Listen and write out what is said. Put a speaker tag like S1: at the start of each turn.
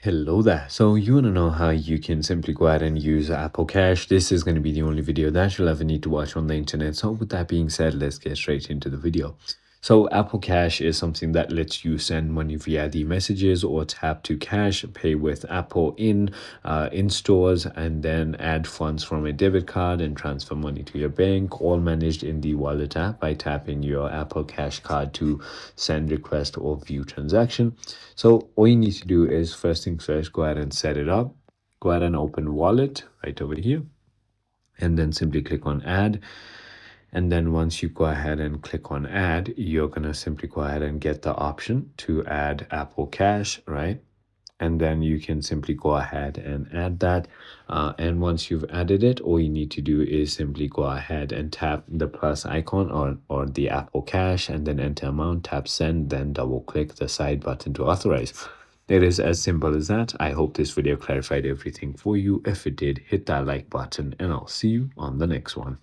S1: Hello there. So you want to know how you can simply go ahead and use Apple Cash. This is going to be the only video that you'll ever need to watch on the internet. So with that being said, let's get straight into the video. So Apple Cash is something that lets you send money via the messages or tap to cash, pay with Apple in stores, and then add funds from a debit card and transfer money to your bank, all managed in the wallet app by tapping your Apple Cash card to send, request, or view transaction. So all you need to do is first things first, go ahead and set it up. Go ahead and open wallet right over here, and then simply click on add. And then once you go ahead and click on add, you're going to simply go ahead and get the option to add Apple Cash, right? And then you can simply go ahead and add that. And once you've added it, all you need to do is simply go ahead and tap the plus icon or the Apple Cash and then enter amount, tap send, then double click the side button to authorize. It is as simple as that. I hope this video clarified everything for you. If it did, hit that like button and I'll see you on the next one.